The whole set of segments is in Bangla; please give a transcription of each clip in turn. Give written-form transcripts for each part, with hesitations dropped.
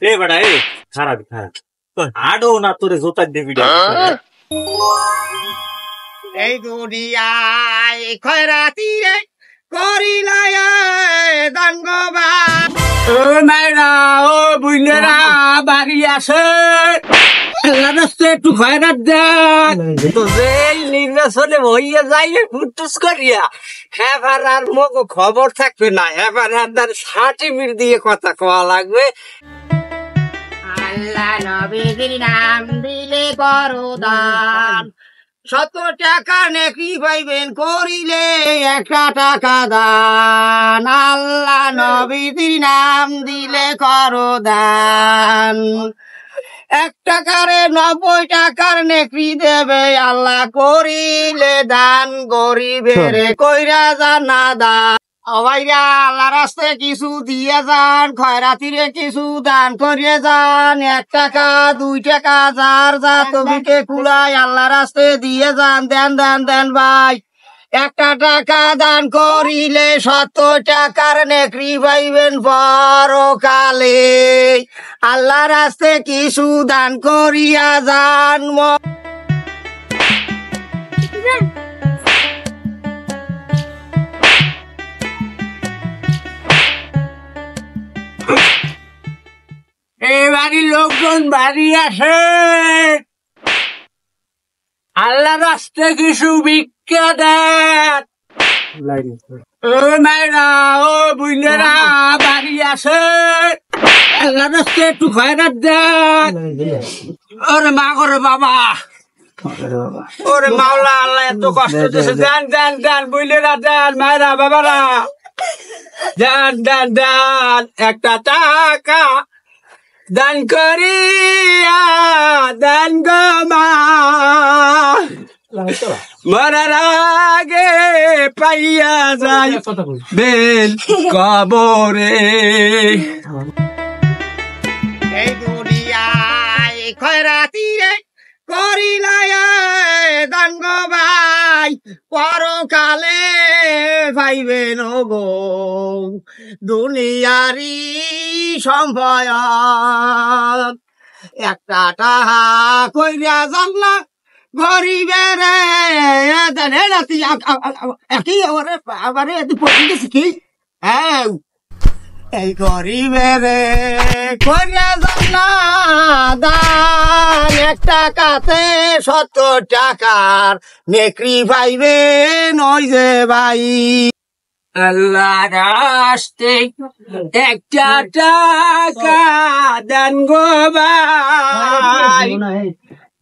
এ বেটা এ খারাপ খারাপ আডো না তোরে জোতার দেবি এই দুনিয়ায় খয়রাতি রে করিলায় দান গো ভাই। ও মাইরা ও বুইনেরা বাড়ি আসে একটু খয়রাত দেন তো যে নির্বাচনে হইয়া যাইবে ফুটুস করিয়া হ্যাঁ আর মগ খবর থাকবে না হ্যাঁ আর সার্টিফিকেট দিয়ে কথা কওয়া লাগবে। আল্লাহ নবীর নাম দিলে করো দান 70 টাকা নেকি পাইবেন করিলে 1 টাকা দান। আল্লাহ নবীর নাম দিলে করো দান 1 টাকারে 90 টাকার নেকি দেবে আল্লাহ করিলে দান গরিবের কইরা জানা দান। ভাইরা আল্লাহ রাস্তায় কিছু দিয়ে যান খয়রাতিরে কিছু দান করিয়ে যান 1 টাকা 2 টাকা যার যা তবিকে কুলায় আল্লাহ রাস্তায় দিয়ে যান দেন দেন দেন ভাই 1 টাকা দান করিলে 70 টাকার নেকড়ি পাইবেন পরকালে আল্লাহ রাস্তায় কিছু দান করিয়া যান। এই বাড়ির লোকজন বাড়ি আসে আল্লাহ রাস্তায় কিছু ভিক্ষা দেন। ও মায়েরা ও বুইনেরা বাড়ি আসে আল্লাহ রাস্তায় একটু খয়রাত দেন। ওরে মা করে বাবা ওরে মাওলা আল্লাহ এত কষ্ট দিয়েছে দেন দেন দেন বুইনেরা দেন মায়েরা বাবারা দেন দেন দেন 1 টাকা দান করিয়া দান গো মা মরার আগে পাইয়া যাই বেল কবরে। এই দুনিয়ায় খয়রাতি রে করিলায় দান গো ভাই পরকালে পাইবেন গো দুনিয়ারি সম্ভয় 1 টাকা কইরা জানলা গরিবের একই আবার পড়ে গেছি কি হ্যাঁ এই গরিবের কইরা জানলা দান 1 টাকাতে 70 টাকার নেকড়ি পাইবেন ওই যে ভাই আল্লাহ রাস্তে 1 টাকা দান গো ভাই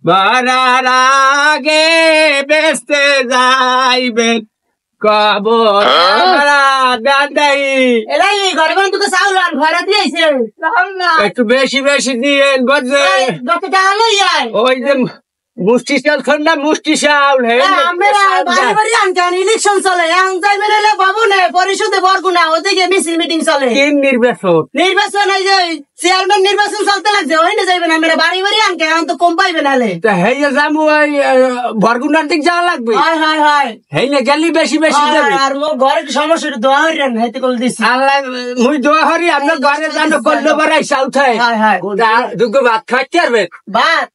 মরার আগে বেচতে যাইবেন কবর দান দেই এলাই ঘরে তোকে চাউল আর ঘরে দিয়েছে একটু বেশি বেশি দিয়েন বুঝছে যত টাকা লই আয় ওই যে মুষ্টি চাল খান না মুষ্টি চাউল ইলেকশন চলে বাবু না পরিষদে বরগু না ওদিকে মিছিল মিটিং চলে নির্বাচন নির্বাচন এই যে চেয়ারম্যান নির্বাচন চলতে লাগছে ওই না যাইবেন আমরা বাড়ি বাড়ি আনকে এখন তো কম পাইবে নালে হেই যাবো ওই বরগুনার দিক যাওয়া লাগবে হয় হয় হয় হেই না গেলি বেশি বেশি আর মো ঘরে সমস্যা দোয়া হইরেন হেতে কল দিছি আল্লাহ মুই দোয়া হরি আপনার ঘরে জানো কল্লো বাড়াই চাল খায় হয় হয় দুগো ভাত খাইতে পারবে ভাত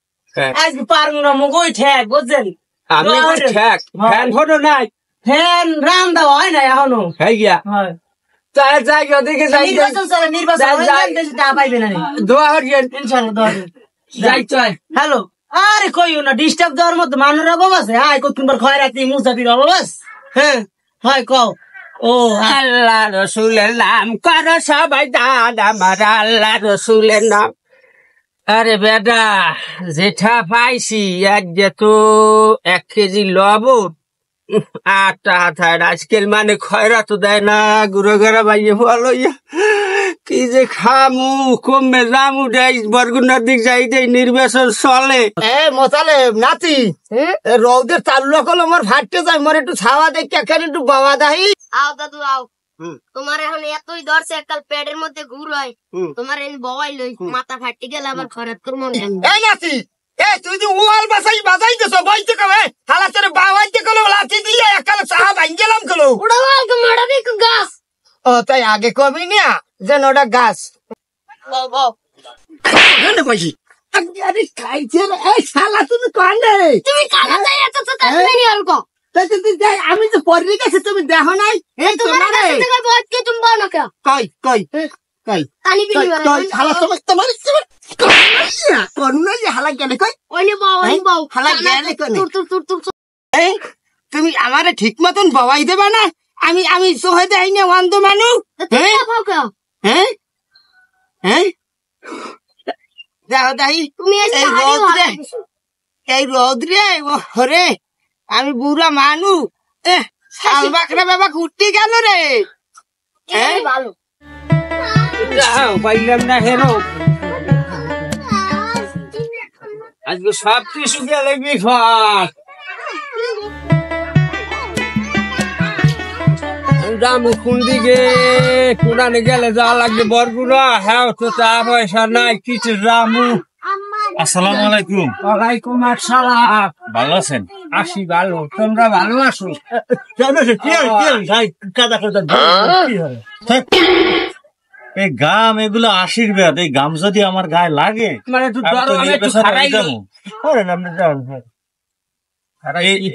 আজ পারবো না মুগই ঠেক বুঝছেন আমি ঠেক ফ্যান ফটো নাই ফ্যান রাম দেওয়া হয় না এখনো হয়ে গিয়া তাই যাই ওদিকে যাই নির্বাচন চলে নির্বাচন পাইবে না দোয়া হরিয়েন ইনশাআল্লাহ দোয়া যাই চাই হ্যালো আরে কইও না ডিস্টার্ব দেওয়ার মতো মানুষের অভাব আছে হাই কতবার খয়রাতি মুসাফির অভাব আছে হ্যাঁ হয় কও ও আল্লাহ রসুলের নাম করো সবাই দান আমার আল্লাহ রসুলের নাম। আরে বেটা যেটা পাইছি এক তো 1 কেজি লবণ 8 টাকা আজকের মানে খয়রা তো দেয় না গুড়ো গড়া বাইয়ে ভালো কি যে খামু কমে জামু দেয় বরগুনার দিক যাই দেয় নির্বাচন চলে মশালে নাতি রৌদের চালু করলো আমার ফাটতে যায় মোর একটু ছাওয়া দেখে এখানে একটু বাবা দাহি আও দাদু আও তোমার এখন এতই ধরছে কাল পেটের মধ্যে ঘুর হয় তোমার এই বওয়াই লই মাথা ফাটি গেল আবার খরাত করব এই নাতি এই তুই যে ওয়াল বাজাই দেছো বইতে কবে হালাতের বাওয়াইতে কলো লাঠি দিয়ে একাল সাহা ভাঙ গেলাম কলো ওড়া ওয়াল কে মারবি গাছ ও তাই আগে কবি না যেন ওটা গাছ কইছি আরে খাইছে রে এই শালা তুমি কানে তুমি কানা যাই এত তো তাড়াতাড়ি অল্প আমি তো পরে গেছে তুমি দেখো নাই এই তোমার কাছে থেকে বহুত কে তুমি বাও না কে কই কই কই কানি বিলি কই হালা তোমার করুণা যে হালা গেলে কই ওইনি বাও হালা গেলে কোনে তুর এই তুমি আমারে ঠিক মতন বাবাই দেবা না আমি সহে দেই না অন্ধ মানুষ তুমি বাও কে হ্যাঁ হ্যাঁ দেখো দাই তুমি এই রোদ্রে ওরে আমি বুড়া মানু শাল বাকরা বাবা কুটি গেল রে ভালো পাইলাম না হেরো আজকে সব কিছু গেলে বিফল রামু কোন দিকে কোরআনে গেলে যা লাগবে বরগুড়া হ্যাঁ তো তা পয়সা নাই কিছু রামু। আসসালামু আলাইকুম। ওয়ালাইকুম আসসালাম। ভালো আছেন? আসি ভালো, তোমরা ভালো আছো? এই গাম এগুলো আশীর্বাদ, এই গাম যদি আমার গায়ে লাগে মানে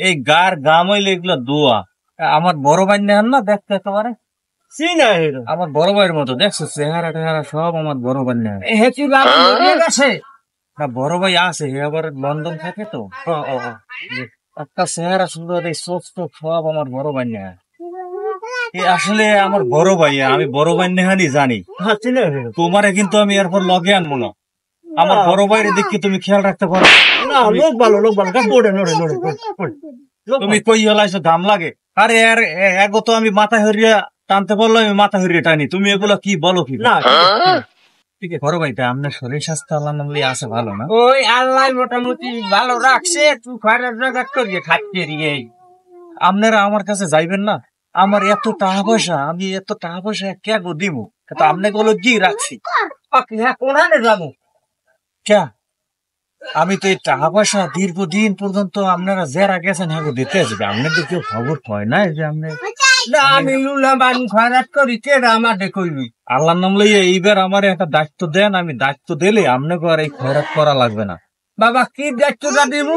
এই গার গাম হইলে এগুলো দোয়া। আমার বড় ভাই নেন না দেখতে একেবারে আমার বড় ভাইয়ের মতো দেখছো চেহারা টেহারা সব আমার বড় ভাই নেন না বড় ভাই আছে আবার লন্ডন থাকে তো একটা চেহারা সুন্দর এই চোখ টোক সব আমার বড় ভাই নেয় আসলে আমার বড় ভাই আমি বড় ভাই নেহানি জানি তোমারে কিন্তু আমি এরপর লগে আনবো না আমার বড় ভাইয়ের দিকে তুমি খেয়াল রাখতে পারো লোক ভালো তুমি কই হলাইছো দাম লাগে আরে এগো তো আমি মাথা হরিয়া টানতে বললো আমি মাথা হরিয়া টানি তুমি এগুলো কি বলো কি না ঠিক আছে বড় ভাইটা আপনার শরীর স্বাস্থ্য আল্লাহ নামলে আছে ভালো না ওই আল্লাহ মোটামুটি ভালো রাখছে তুই খয়রার জগাত করিয়ে খাচ্ছে রে আপনারা আমার কাছে যাইবেন না আমার এত টাকা পয়সা আমি এত টাকা পয়সা কে গো দিব তো আপনাকে বলো কি রাখছি কোনানে যাবো কে আমি তো এই টাকা পয়সা দীর্ঘদিন পর্যন্ত আপনারা যারা গেছেন হ্যাঁ দিতে আসবে আপনাদের কেউ খবর হয় না যে আপনি আমি লুলাবান খয়রাত করি কে আমাদের কইবি আল্লাহর নাম লইয়া এইবার আমার একটা দায়িত্ব দেন আমি দায়িত্ব দিলে আপনাকে আর এই খয়রাত করা লাগবে না বাবা কি দায়িত্বটা দিব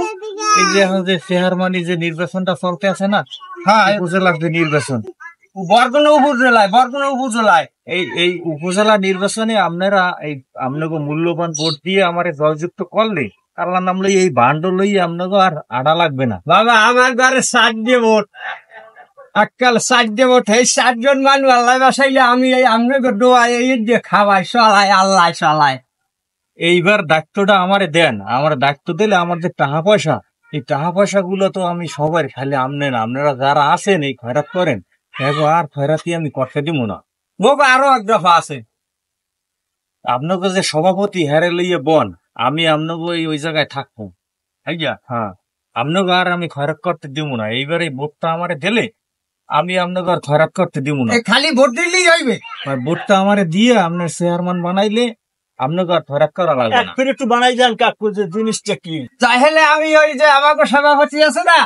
এই যে এখন যে চেয়ারম্যানি যে নির্বাচনটা চলতে আছে না হ্যাঁ উপজেলার যে নির্বাচন বরগুনা উপজেলায় এই উপজেলা নির্বাচনে আপনারা এই আপনাকে মূল্যবান ভোট দিয়ে আমার জয়যুক্ত করলে আল্লাহর নাম লই এই বান্ড লই আপনাকে আর আড়া লাগবে না বাবা আমার ঘরে 7 দিয়ে ভোট আজকাল 7 দিয়ে ভোট এই 7 জন মানুষ আল্লাহ বাসাইলে আমি এই আপনাকে দোয়া এই যে খাওয়াই চলাই আল্লাহ চলাই এইবার দায়িত্বটা আমারে দেন আমার দায়িত্ব দিলে আমার যে টাকা পয়সা এই টাকা পয়সা গুলো তো আমি সবার খালি আপনারা যারা আছেন এই খয়রাত করেন আর খয়রাতি আমি করতে দিব না মোক আরো এক দফা আছে আপনাকে যে সভাপতি হেরে লইয়ে বন আমি আপনাকে ওই জায়গায় থাকবো হ্যাঁ আপনাকে আর আমি খয়রাত করতে দিব না এইবার এই ভোটটা আমারে দিলে আমি আপনাকে আর খয়রাত করতে দিব না খালি ভোট দিলেই হইবে ভোটটা আমারে দিয়ে আপনার চেয়ারম্যান বানাইলে আপনাকে আর খয়রাত করা লাগবে না একটু বানাই যান কাকু যে জিনিসটা কি তাহলে আমি ওই যে আমাকে সভাপতি আছে না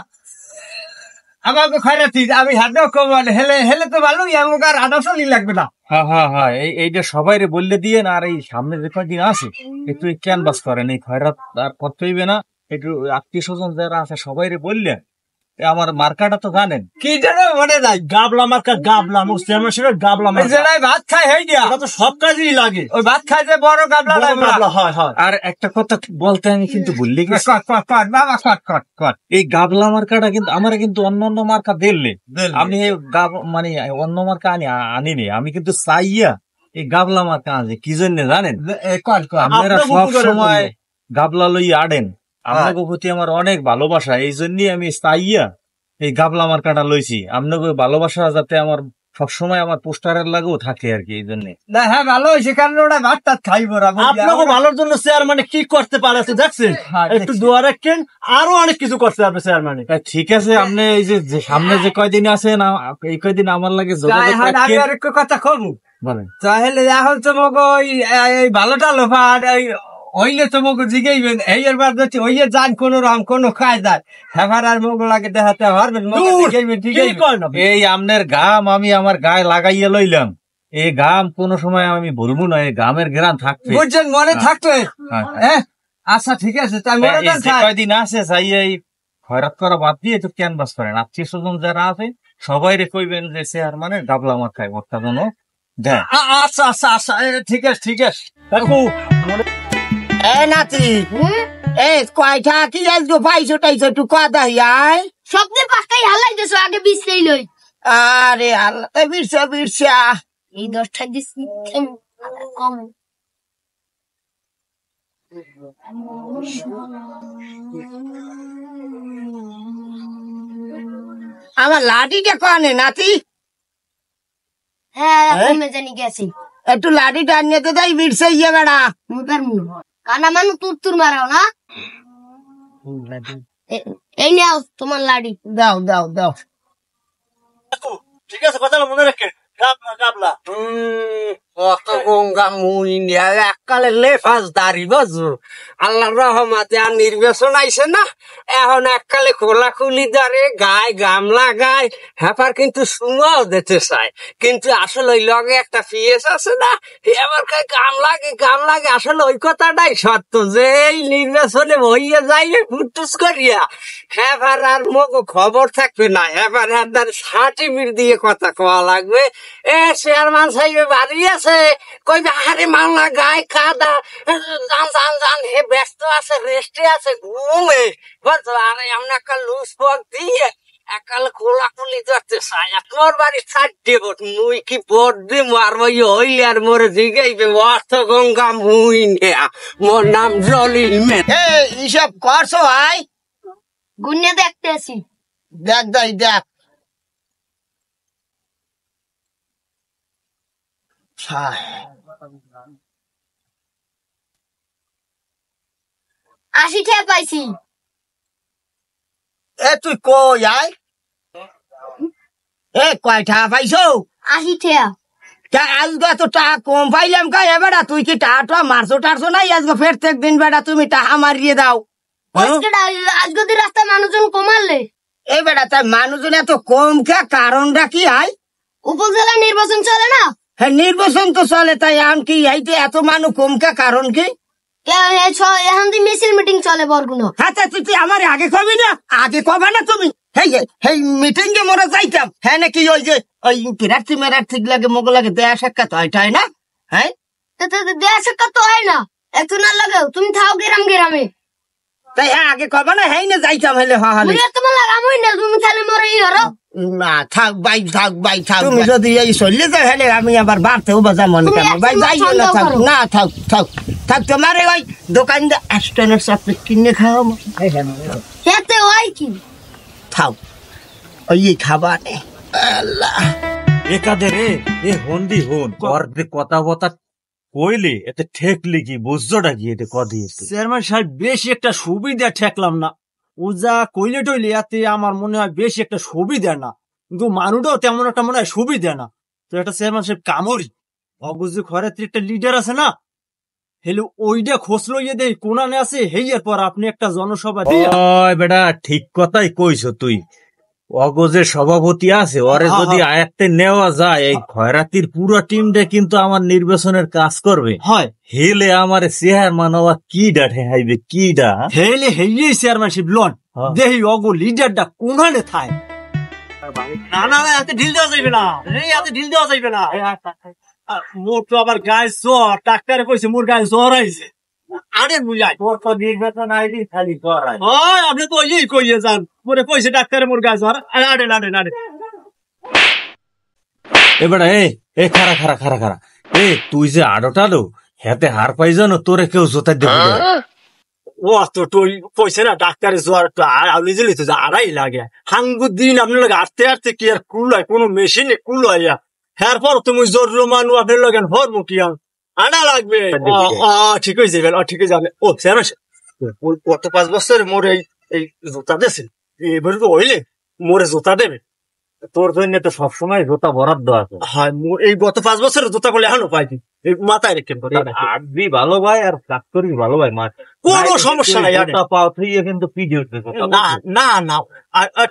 আমাকে খয়রাতি আমি হাতেও কমাল হেলে তো ভালো আমাকে আর আদা চলি লাগবে না হ্যাঁ এইটা সবাই বললে দিয়ে না আর এই সামনে যে কয়েকদিন আছে একটু ক্যানভাস করেন এই খয়রাত আর করতে হইবে না একটু আত্মীয় স্বজন যারা আছে সবাই বললে আমার মার্কাটা তো জানেন কি জানো মনে নাই গাবলা মার্কা গাবলা গাবলা ভাত খাই হয়ে গিয়া তো সব কাজেই লাগে ওই ভাত খাই যে বড় গাবলা আর একটা কথা বলতে আমি কিন্তু ভুললি এই গাবলা মার্কাটা কিন্তু আমার কিন্তু অন্য মার্কা দিলে আমি মানে অন্য মার্কা আনিনি আমি কিন্তু চাইয়া এই গাবলা মার্কা আনছি কি জন্য জানেন আপনারা সব সময় গাবলা লই আড়েন আপনাকে প্রতি আমার অনেক ভালোবাসা এই জন্যই আমি চাইয়া এই গাবলা মার্কাটা লইছি আপনাকে ভালোবাসা যাতে আমার সবসময় আমার পোস্টারের লাগেও থাকে আর কি এই জন্য না হ্যাঁ ভালো হয়েছে কারণ ওটা ভাত টাত খাইবো আপনাকে ভালোর জন্য চেয়ারম্যানে কি করতে পারছে দেখছেন একটু দোয়া রাখেন আরো অনেক কিছু করতে পারবে চেয়ারম্যানে ঠিক আছে আপনি এই যে সামনে যে কয়দিন আছেন এই কয়দিন আমার লাগে যোগাযোগ রাখেন আর একটা কথা কমু বলেন তাহলে এখন তো মগো এই ভালোটা লোফা হইলে তো মগো জিগাইবেন এইবার বাদ হচ্ছে হইয়ে যান কোন রকম কোন খায় যায় হেফার আর মগো লাগে দেখাতে পারবেন এই আমনের গাম আমি আমার গায়ে লাগাইয়া লইলাম এই গাম কোন সময় আমি বলবো না, এই গামের গ্রাম থাকবে, বুঝছেন, মনে থাকবে। হ্যাঁ, আচ্ছা ঠিক আছে, তাই মনে কয়দিন আছে চাই এই খয়রাত করা বাদ দিয়ে তো ক্যানভাস করেন, আত্মীয় স্বজন যারা আছে সবাই রে কইবেন যে চেয়ারম্যানের গাবলা মাথায় ভর্তা জন্য দেয়। আচ্ছা আচ্ছা আচ্ছা, ঠিক আছে ঠিক আছে কাকু। এ নাতি, এ কয়টা কি আজকে পাইছো টাইছো একটু কথা আয়। সবচেয়ে পাকাই হালাই দিছো, আগে বিছলেই লই। আরে আল্লাহ, বিরসা এই 10টা দিছি কম। আমার লাঠিটা কানে নাতি। হ্যাঁ, আমি জানি গেছি। একটু লাঠিটা নিয়ে তো তাই বিরসা ইয়ে বেড়া মুতার মুখ কানা মানু তুর মারাও না। এই নাও তোমার লাড়ি। দাও দাও দাও। ঠিক আছে, কথা মনে রাখে। গাবলা গঙ্গা মুই এককালে লেফাস দাড়ি বাজু, আল্লাহ রহমাতে আর নির্বাচন আইসে না, এখন এককালে খোলাখুলি দাঁড়ে গায়ে গামলা গায়, হ্যাপার কিন্তু সুমাও দিতে চায়, কিন্তু আসলে ওই লগে একটা পিএস আছে না, এবার গাম লাগে আসলে ওই কথাটাই সত্য যে এই নির্বাচনে হইয়া যাইবে ফুটুস করিয়া, হ্যাপার আর মগো খবর থাকবে না, হ্যাপার হ্যাঁ সার্টিফিকেট দিয়ে কথা কওয়া লাগবে। এ চেয়ারম্যান সাহেব বাড়ি আছে, কইবে আরে মামলা গায়ে কাদা, জান হে ব্যস্ত আছে, রেস্টে আছে, ঘুমে বুঝছো। আরে এমন একটা লুজ পক দিয়ে একাল খোলাখুলি ধরতে চাই, তোমার বাড়ি ছাড়তে ভোট মুই কি ভোট দি মারবো হইলে আর মোরে জিগাইবে অর্থ গঙ্গা মুই নেয়া, মোর নাম জলিল মেট। এইসব করছো আই গুন্নে দেখতে আসি। দেখ দাই দেখ। আশি টাকা পাইছি। এ তুই কই আয়, এ কয়টা পাইছো? 80 টাকা। আজকে তো টাকা কম পাইলাম কা, বেড়া তুই কি টাকা মারছো টারছো নাই আজকে? প্রত্যেক দিন বেড়া তুমি টাকা মারিয়ে দাও। আজকে দি রাস্তায় মানুষজন কমালে এ বেড়া তাই মানুষজন এত কম কে, কারণটা কি হয়? উপজেলা নির্বাচন চলে না। হ্যাঁ নির্বাচন তো চলে, তাই এখন কি এইতে এত মানুষ কম কে, কারণ কি? এখন দি মিছিল মিটিং চলে বরগুনো। হ্যাঁ তুই আমার আগে কবি না, আগে কবা না তুমি। হেই মিটিং এ মোরা যাইতাম, হ্যাঁ নাকি ওই যে ওই প্রার্থী মেরার্থী লাগে মগ লাগে দেয়া সাক্ষাৎ হয় না? হ্যাঁ দেয়া সাক্ষাৎ তো হয় না, একটু না লাগাও, তুমি থাও গ্রামে। তাই হ্যাঁ আগে কবা না, হ্যাঁ না যাইতাম হলে হলে তোমার লাগামই না, তুমি খালি মরে হরো না। থাক বাই তুমি যদি এই চললে যাও হলে আমি আবার বাড়তেও বাজা মনে করবো ভাই, যাইও না। থাক না, থাক তোমার ওই দোকানদার আসটানের চাপড়ি কিনে খাওয়াবো, খেতে হয় কি? থাক ওই খাবা নে। আল্লাহ একাদে রে, এ হন্দি হন কর কথা বতা কইলে এতে ঠেকলি কি বুঝছোটা কি এতে কদিয়েছে? চেয়ারম্যান সাহেব বেশি একটা সুবিধা ঠেকলাম না, ও যা কইলে টইলে এতে আমার মনে হয় বেশি একটা সুবিধা না, কিন্তু মানুষটাও তেমন একটা মনে হয় সুবিধা না। তো একটা চেয়ারম্যান সাহেব কামড়ি অবুঝে ঘরে একটা লিডার আছে না, হেলে ওইটা খোঁজ লইয়ে দেয় কোনানে আছে, হেইয়ার পর আপনি একটা জনসভা দিয়ে। ওই বেটা ঠিক কথাই কইছো তুই, অগজের সভাপতি আছে, ওরে যদি আয়াত্তে নেওয়া যায় এই খয়রাতির পুরো টিমটা কিন্তু আমার নির্বাচনের কাজ করবে। হয় হেলে আমার চেয়ারম্যান হওয়া কি ডাঠে হাইবে কি ডা হেলে হেই চেয়ারম্যানশিপ লন দেহি অগো লিডারটা কোনানে থায়। না এতে ঢিল দেওয়া যাইবে না, এতে ঢিল দেওয়া যাইবে না। মোর তো আবার গায়ে জ্বর, ডাক্তারে কইছে মোর গায়ে জ্বর আইছে। আরে বুঝাই তোর তো নির্বাচন আইডি খালি করাই। আপনি তো ওই কইয়ে যান, মোরে কইছে ডাক্তারে মোর গায়ে জ্বর। আরে এবারে এ খারা এ তুই যে আডোটালো হেতে হার পাই জানো, তোরে কেউ জোতা দেবে? ও তো তুই কইছে না ডাক্তারে জ্বর, আপনি জেলি তো আড়াই লাগে হাঙ্গু দিন আপনার লাগে হাঁটতে কি আর কুলায় কোনো মেশিনে কুলাইয়া, হ্যার পর তুমি জোর মানু আপনার লাগেন হরমু কি আনা লাগবে। ঠিক হয়ে যাবে, ঠিক হয়ে যাবে। ও স্যার গত 5 বছর মোর এই জোতা দিয়েছেন, এবারে তো হইলে মোরে জোতা দেবে। তোর জন্য তো সবসময় জোতা বরাদ্দ আছে। হ্যাঁ এই গত 5 বছরের জোতা করলে এখনো পাইনি, এই মাথায় রেখেন। আডবি ভালো ভাই আর কাজ করি ভালো ভাই, মা কোনো সমস্যা নাই। পাও তুই কিন্তু পিডি উঠবে না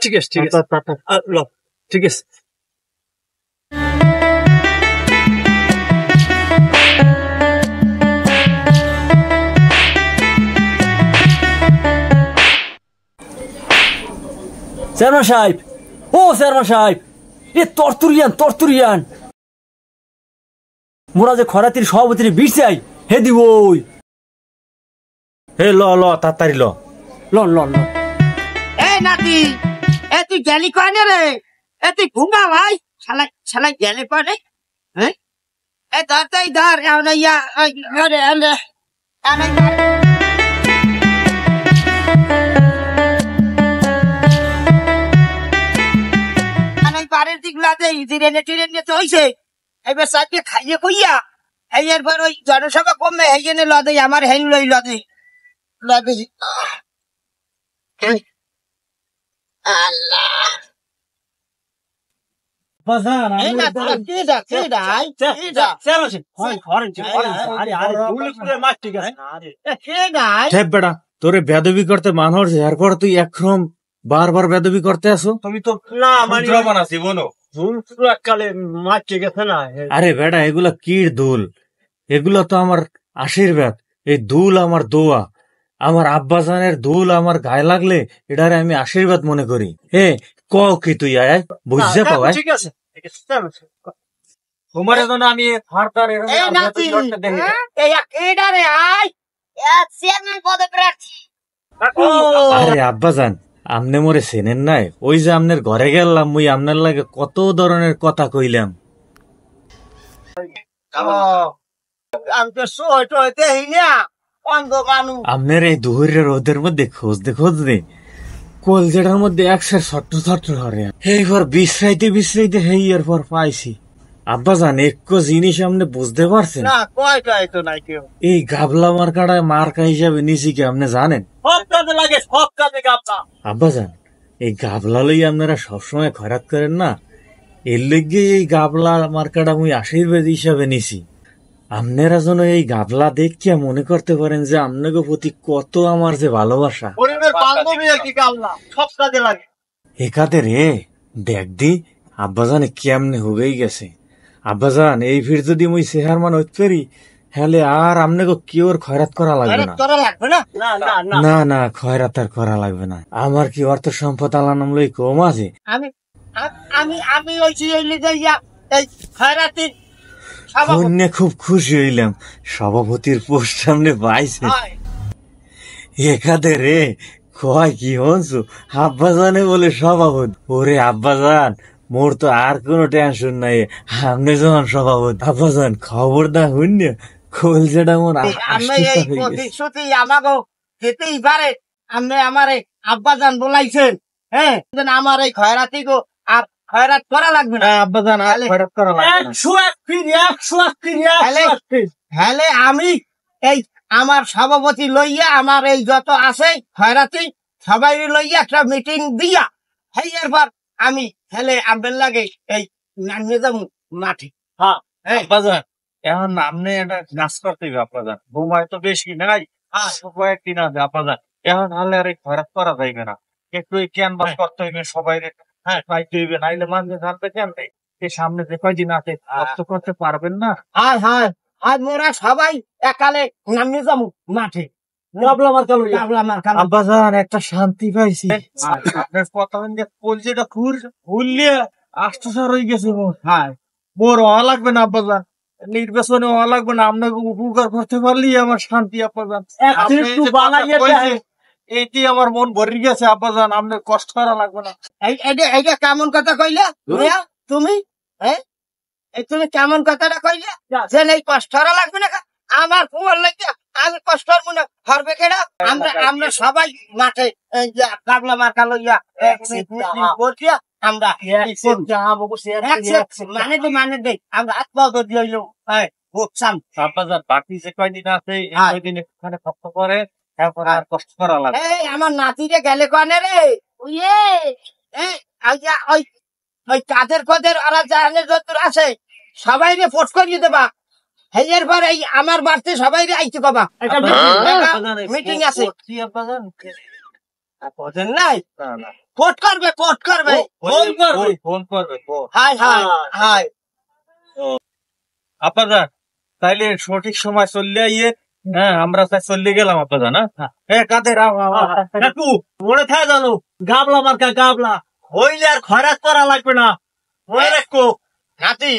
ঠিক আছে ঠিক আছে। চেয়ারম্যান সাহেব, ও চেয়ারম্যান সাহেব, এ তরতুরিয়ান মোরা যে খরাতির সভাপতির বিট চাই হে দিব ওই হে ল তাড়াতাড়ি ল। Loan loan loan. এই নাতি, এ তুই গেলি কয়নে রে? এ তুই ঘুমা ভাই, শালা গেলে কয়নে? হ্যাঁ, এ ধর তাই ধর, পাড়ের দিক লাদে টিরেনে তো হইছে, এবার সাইডে খাইয়ে কইয়া এরপর ওই জনসভা কমে হেগেনে লদে আমার হেন লই লদে আল্লাহ। এই না তোরা কে বেটা তোরে বেদবি করতে মানুষ এরপর তুই একরকম বারবার বেদবি করতে আসো। তুমি তো না মানে বানাছি বলো কালে মারতে গেছে না। আরে বেটা এগুলা কির দুল, এগুলা তো আমার আশীর্বাদ। এই দুল আমার দোয়া, আমার আব্বাজানের দুল আমার গায়ে লাগলে এটারে আমি আশীর্বাদ মনে করি। হে ক কি তুই আয় বুঝতে পাও? ঠিক আছে তোমার জন্য আমি চেয়ারম্যান পদে প্রার্থী। আরে আব্বাজান আমনে মোরে চেনেন নাই? ওই যে আমনের ঘরে গেলাম, মুই আমনের লাগে কত ধরনের কথা কইলাম। আমনের এই দুহরের রোদের মধ্যে খুঁজতে কলজেটার মধ্যে একসার ছট্ট হরে এইবার বিশ্রাইতে হেই এরপর পাইছি। আব্বাজান একটু জিনিস আপনি বুঝতে পারছেন? এই গাবলা মার্কাটায় মার্কা হিসাবে নিছি কি আপনি জানেন? আব্বাজান এই গাবলা লই আপনারা সবসময় খয়রাত করেন না, এর লেগে এই গাবলা মার্কাটা মুই আশীর্বাদ হিসাবে নিছি। আপনারা যেন এই গাবলা দেখিয়া মনে করতে পারেন যে আপনাকে প্রতি কত আমার যে ভালোবাসা। একাতে রে দেখ দি আব্বাজানে কেমনে হবেই গেছে। আব্বাজান এই ভিড় যদি মুই চেহার মান হইতে পারি হলে আর আপনাকে কেউ খয়রাত করা লাগবে না। না খয়রাত আর করা লাগবে না। আমার কি অর্থ সম্পদ আল্লাহ নাম লই কম আছে? আমি খুব খুশি হইলাম সভাপতির পোস্ট সামনে পাইছে। একাদে রে কয় কি হনছু আব্বাজানে বলে সভাপতি। ওরে আব্বাজান মোর তো আর কোনো টেনশন নাই, আপনি যখন সভাপতি। আব্বাজান খবরটা হইন কলজেটা মোর আমাকে যেতেই পারে। আপনি আমার আব্বাজান বলাইছেন, হ্যাঁ আমার এই খয়রাতি গো আর খয়রাত করা লাগবে না। আব্বাজান আর খয়রাত করা লাগবে না। 100 হলে আমি এই আমার সভাপতি লইয়া আমার এই যত আছে খয়রাতি সবাই লইয়া একটা মিটিং দিয়া হেই এরপর আমি হেলে আমবেন লাগে এই নামিয়ে যাবো মাঠে। হ্যাঁ আব্বাজান এখন আপনি এটা নাচ করতে হবে। আব্বাজান ঘুমায় তো বেশি নাই, কয়েকদিন আছে আব্বাজান। এখন হলে আর খয়রাত করা যাইবে না, একটু ক্যান বাস করতে হইবে সবাই। হ্যাঁ পাইতে হইবে, নাইলে মানুষ জানতে জানতে সামনে যে কয়দিন আছে কষ্ট করতে পারবেন না। আজ মোরা সবাই একালে নামিয়ে যাবো মাঠে। আব্বাজান একটা শান্তি পাইছি। আপনার কথা কলজেটা খুললে আষ্টসার হয়ে গেছে। মোর হওয়া লাগবে না আব্বাজান, নির্বাচনে হওয়া লাগবে না। আপনাকে উপকার করতে পারলি আমার শান্তি। আব্বাজান এইটি আমার মন ভরে গেছে আব্বাজান, আপনার কষ্ট করা লাগবে না। এইটা কেমন কথা কইলে তুমি? তুমি কেমন কথাটা কইলে যে এই কষ্ট করা লাগবে না? আমার কুমার লাগে আমি কষ্ট মনে হরবে কেডা? আমরা সবাই মাঠে গাবলা মার্কা লইয়া আমরা মানে দেই আমরা আত্মা দিল বুঝছাম। বাকি যে কয়দিন আছে কয়দিন এখানে কষ্ট করে তারপর আর কষ্ট করা লাগবে। আমার নাতিরে গেলে কনে রে ওই কাদের পদের ওরা জানে যত আছে সবাই রে ফোট করিয়ে দেবা। এর পর এই আমার বাড়তে সবাই রে আইতে কবা মিটিং আছে। নাই ফোট করবে ফোন করবে। হাই আব্বাজান তাইলে সঠিক সময় চললে আইয়ে। হ্যাঁ আমরা তাই চললে গেলাম আব্বাজান। কাদের মনে থাকে জানো গাবলা মার্কা গাবলা হইলে আর খয়রাত করা লাগবে না মনে রাখো নাতি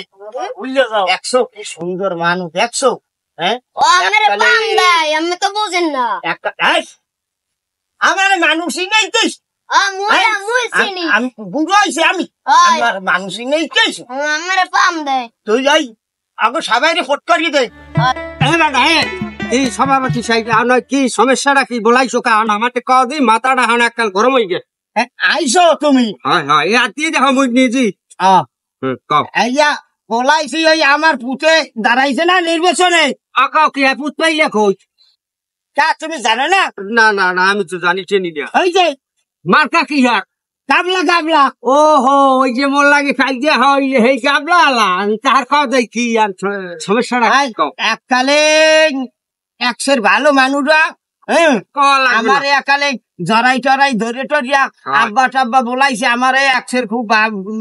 বুঝলে যাও 100 কি সুন্দর মানুষ 100 হ্যাঁ ও আমারে পাম দেয় আমি তো বুঝেন না আমার মানুষই নেই তুই মুই চিনি আমি বুড়ো হয়েছি আমি আমার মানুষই নেই তুই আমারে পাম দেয় তুই যাই আগে সবাই ফট করিয়ে দে এই সভাপতি সাহেব আপনার কি সমস্যাটা কি বলাইছো কারণ আমাকে কও দিই মাথাটা হান এককাল গরম হয়ে গেছে আইসো তুমি হয় হয় এই আত্মীয় দেখো মুই নিয়েছি কও এইয়া বলাইছি ওই আমার পুতে দাঁড়াইছে না নির্বাচনে আকাও কি পুত পাইলে কই তা তুমি জানো না না না না আমি তো জানি চিনি না ওই যে মার্কা কি হার গাবলা গাবলা ও হো ওই যে মোর লাগে ফাইল দিয়া হয় এই গাবলা আলা তার কও দেই কি আর সমস্যাটা কি কও এককালে একশের ভালো মানুষরা হ্যাঁ কও লাগবে আমার না। একালে জরাই টরাই ধরে টরিয়া আব্বা টাব্বা বলাইছে আমার একশের খুব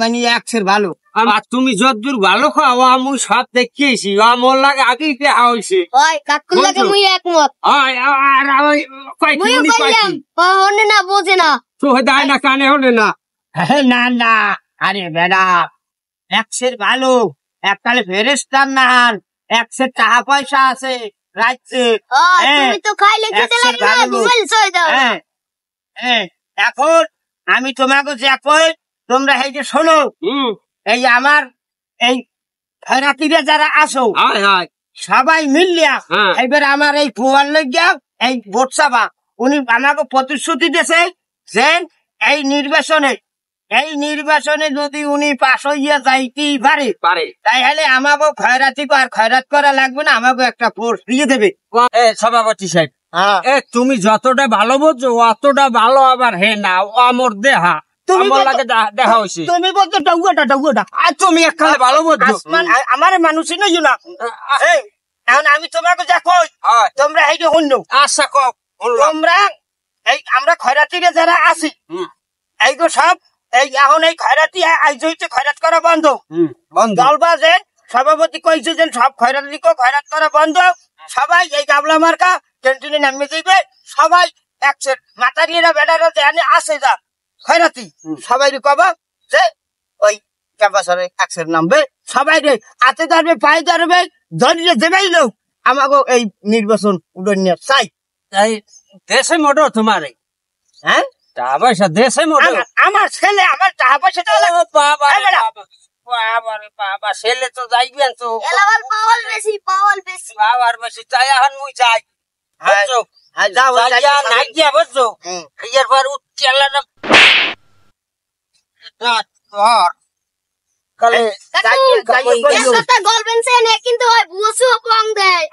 মানে একশের ভালো আর তুমি যতদূর ভালো খাও আমি সব দেখিয়েছি মোর লাগে আগেই দেওয়া হয়েছে ওই কাকুর লাগে মুই একমত আর আমি কয়েকটি মুই উনি কইলাম কয়েকটি হনে না বোঝে না তো দেয় না কানে হলে না না না আরে বেড়া একশের ভালো এককালে ফেরেস্তার নাহার একশের টাকা পয়সা আছে রাখছে তুমি তো খাইলে খেতে লাগে না ঘুমেল সই দাও হ্যাঁ হ্যাঁ এখন আমি তোমাকে যে কই তোমরা এই যে শোনো এই আমার এই খয়রাতিরা যারা আসো হায় হায় সবাই মিলিয়া হ্যাঁ। এবার আমার এই ফুয়ার লইয়া এই ভোট সভা উনি আমাকে প্রতিশ্রুতি দিয়েছে যে এই নির্বাচনে যদি উনি পাশ হইয়া যাইতেই পারে পারে তাই হলে আমাকে খয়রাত করা লাগবে না আমাকে একটা পোস্ট দিয়ে দেবে এ সভাপতি সাহেব হ্যাঁ এ তুমি যতটা ভালো বোঝো অতটা ভালো আবার হে না ও আমার দেহা তুমি আমার বলতো- লাগে দেখা হয়েছে তুমি বলতো ডাউটা আর তুমি একখানে ভালো বোঝো আমার মানুষই নই না এই, এখন আমি তোমাকে যা কই হয়। তোমরা এইটা অন্য আচ্ছা কও তোমরা এই আমরা খয়রাতিরা যারা আছি হুম। এই তো সব এই এখন এই খয়রাতি আজ হইতে খয়রাত করা বন্ধ বন্ধ দলবাজে সভাপতি কইছে যে সব খয়রাতিকে খয়রাত করা বন্ধ সবাই এই গাবলা মার্কা ক্যান্টিনে নামিয়ে দিবে সবাই একসের মাতারিয়েরা বেড়ারা যে আসে যা খয়রাতি সবাই কবা যে ওই ক্যাম্পাসরে একসের নামবে সবাই রে হাতে ধরবে পায়ে ধরবে ধরিয়ে দেবেই লোক আমাকে এই নির্বাচন উড়নিয়া চাই এই দেশে মোটর তোমার এই হ্যাঁ টাকা পয়সা দেশে মোটর আমার ছেলে আমার টাকা পয়সা তো ও বাবা এই বেটা। বাবা রে বাবা ছেলে তো যাইবেন তো এলাকার পাওয়াল বেশি বাবার বেশি তাই এখন মুই যাই হ্যাঁ। বুঝছো হ্যাঁ, যাও যাইয়া নাই দিয়া বুঝছো হুম। এরপর উচ্চালাটা কালে একটা গল্পেন সেনে কিন্তু হয় বুঝো কম দেয়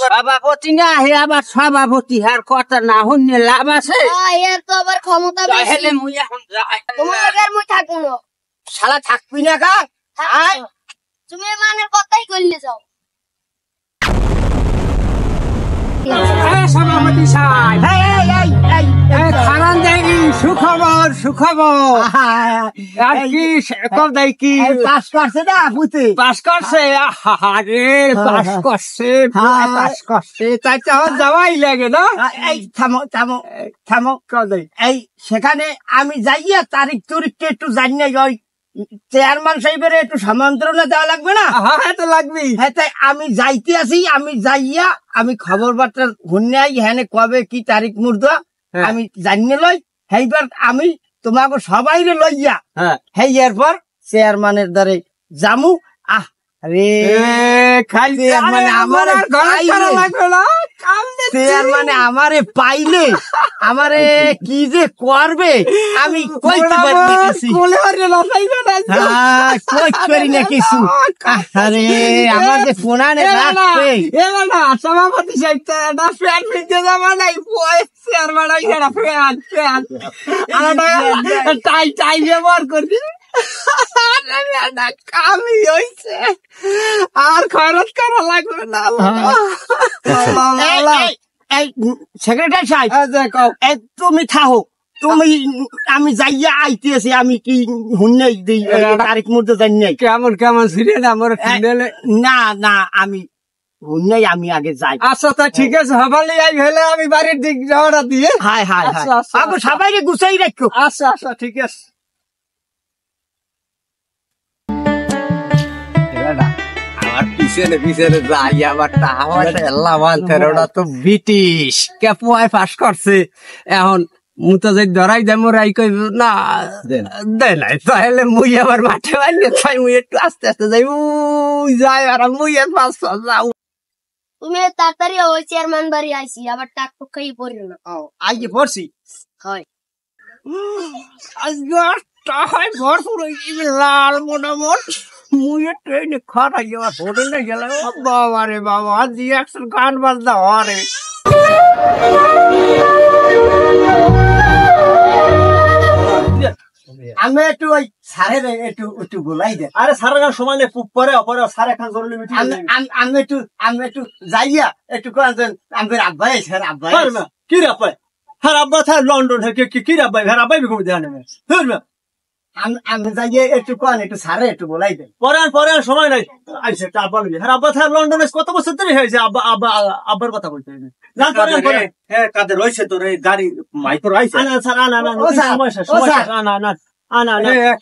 সভাপতি না হে আবার সভাপতি হার কথা না হইলে লাভ আছে এর তো আবার ক্ষমতা বেশি তাহলে মুই এখন যাই তোমার লাগার মুই থাকবো না শালা থাকবি না কা আয়। তুমি মানের কথাই কইলে যাও সভাপতি সাহেব খারান দেখি সুখবর সুখবর আর কি কব দেই কি পাস করছে না পুতে পাস করছে আরে পাস করছে হ্যাঁ। পাস করছে তাই তো আমার যাওয়াই লাগে না এই থামো থামো থামো কব দেই এই সেখানে আমি যাইয়া তারিখ তুরিখকে একটু জানি না ওই চেয়ারম্যান সাহেবের একটু সামন্ত্রণা দেওয়া লাগবে না হ্যাঁ তো লাগবেই হ্যাঁ তাই আমি যাইতে আছি আমি যাইয়া আমি খবর বার্তা ঘুরনে আই হ্যাঁ কবে কি তারিখ মুহূর্ত হ্যাঁ। আমি জানিয়ে লই সেইবার আমি তোমাকে সবাই লইয়া হ্যাঁ হেই এরপর চেয়ারম্যানের দ্বারে জামু আহ রে খাইতে মানে আমার আর ঘরে করা লাগবে না মানে আমারে পাইলে আমারে কি যে করবে আমি কইতে পারতেছি কোলে হারিয়ে না পাইবে না কইতে পারি না কিছু আরে আমার যে ফোনানে রাখবে এবার না সভাপতি সাহেব তো একটা ফ্যান ফিরতে যাবা নাই চেয়ার বাড়াই একটা ফ্যান ফ্যান টাই টাই ব্যবহার করবি কামি হইছে আর খরচ করা লাগবে না এই সেক্রেটারি সাহেব দেখো এই তুমি থাকো তুমি আমি যাইয়া আইতেছি আমি কি হুন্নে দিই তারিখ মধ্যে জানি নাই কেমন কেমন ছিলেন আমার না না আমি হুন্নে আমি আগে যাই আচ্ছা তা ঠিক আছে হবালি আই হলে আমি বাড়ির দিক যাওয়াটা দিয়ে হায় হায় আচ্ছা, আচ্ছা, হায় আচ্ছা। সবাইকে গুছাই রাখো আচ্ছা আচ্ছা ঠিক আছে আবার পিছনে পিছনে যাই আবার টাকা পয়সা এল্লা মানতে ওটা তো ব্রিটিশ কে পোয়ায় পাস করছে এখন মুতো যে ধরাই দেয় মোরাই কই না দে নাই তাহলে মুই আবার মাঠে বানিয়ে তাই মুই একটু আস্তে আস্তে যাই যাই আর মুই আর পাঁচ যাও তুমি তাড়াতাড়ি ওই চেয়ারম্যান বাড়ি আইছি আবার টাক পক্ষই পড়ি না আজকে পড়ছি হয় আজকে টাকায় ভরপুর লাল মোটামোট মুই ট্রেনে খারাই যাওয়ার হোটেলে গেলাম বাবা রে বাবা দিয়ে একশন গান বাজনা হরে আমি একটু ওই সারের একটু একটু গোলাই দে আরে সারা গান সময় নেই পরে পরে সারা খান জরুরি মিটিং আমি একটু যাইয়া একটু কোন আমি আব্বাই স্যার আব্বাই কি রে আব্বাই হ্যাঁ আব্বা থা লন্ডন কি রে আব্বাই হ্যাঁ আব্বাই বিকম দেয়া নেবে ধরবে আমি যাইয়ে একটু কোন একটু সারে একটু গোলাই দে পরে সময় নাই আইছে একটা আব্বা লইয়া হ্যাঁ আব্বা থা লন্ডনে কত বছর ধরে হয়েছে আব্বার কথা বলতে জান পরে হ্যাঁ কাদের রয়েছে তোর এই গাড়ি মাইক্রো আইছে আনা স্যার আনা আনা আনা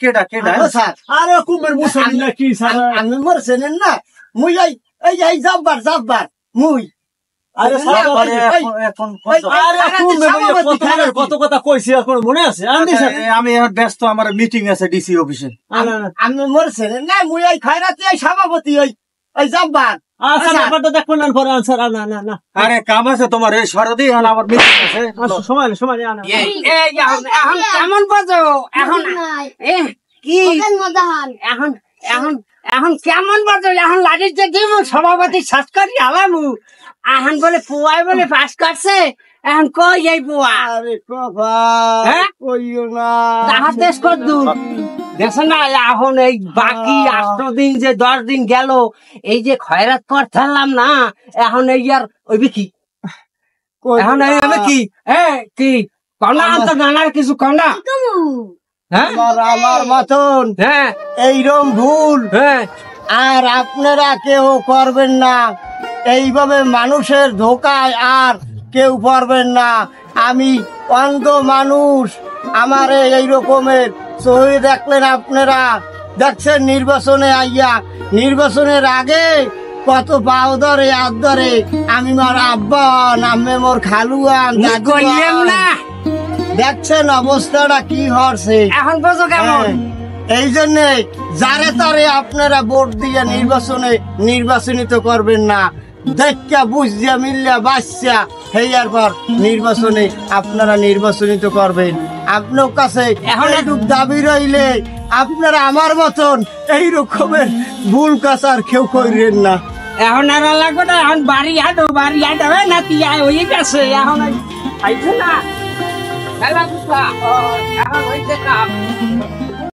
কেডা কেডা ও স্যার আরে কুমের মুসলিম না কি স্যার আমি মরছেন না মুই এই যাববার মুই আরে স্যার এখন আরে কুমের কত কথা কইছি এখন মনে আছে আমি এখন ব্যস্ত আমার মিটিং আছে ডিসি অফিসে আমি মরছেন না মুই এই খয়রাতি এই সভাপতি ওই যাববার আচ্ছা ব্যাপারটা দেখবেন না পরে আনসার না আরে কাম আছে তোমার এই সরদি আর আমার মিটিং আছে সময় আনা এখন কেমন বাজো এখন কি মজা হন এখন কেমন বাজো এখন লাগির যে দিব সভাপতি শ্বাস করি আলামু এখন বলে পুয়াই বলে পাস করছে এখন কই এই পুয়া আরে বাবা কইও না তাহার দেশ কত দূর দেখছেন না এখন এই বাকি 8 দিন যে 10 দিন গেল এই যে খয়রাত করতাম না এখন এই আর ওইবে কি এখন এই আমি কি কি কনা তো নানার কিছু কনা হ্যাঁ আমার মতন হ্যাঁ এইরকম ভুল হ্যাঁ আর আপনারা কেউ করবেন না এইভাবে মানুষের ধোকায় আর কেউ পারবেন না আমি অন্ধ মানুষ আমার এই রকমের সহি দেখলেন আপনারা দেখছেন নির্বাচনে আইয়া নির্বাচনের আগে কত পাও ধরে হাত ধরে আমি মোর আব্বা নামে মোর খালুয়ান কইলেম না দেখছেন অবস্থাটা কি হচ্ছে এখন বুঝো কেমন এই জন্যে যারে তারে আপনারা ভোট দিয়ে নির্বাচনিত করবেন না দেখা বুঝিয়া মিল্লা বাচ্চা হেয়ার পর নির্বাচনে আপনারা নির্বাচনিত করবেন আপনার কাছে এখন একটু দাবি রইলে আপনারা আমার মতন এই রকমের ভুল কাজ আর কেউ করেন না এখন আর লাগবে না এখন বাড়ি হাঁটো না তুই হয়ে গেছে এখন আইছে না এখন হয়েছে কাম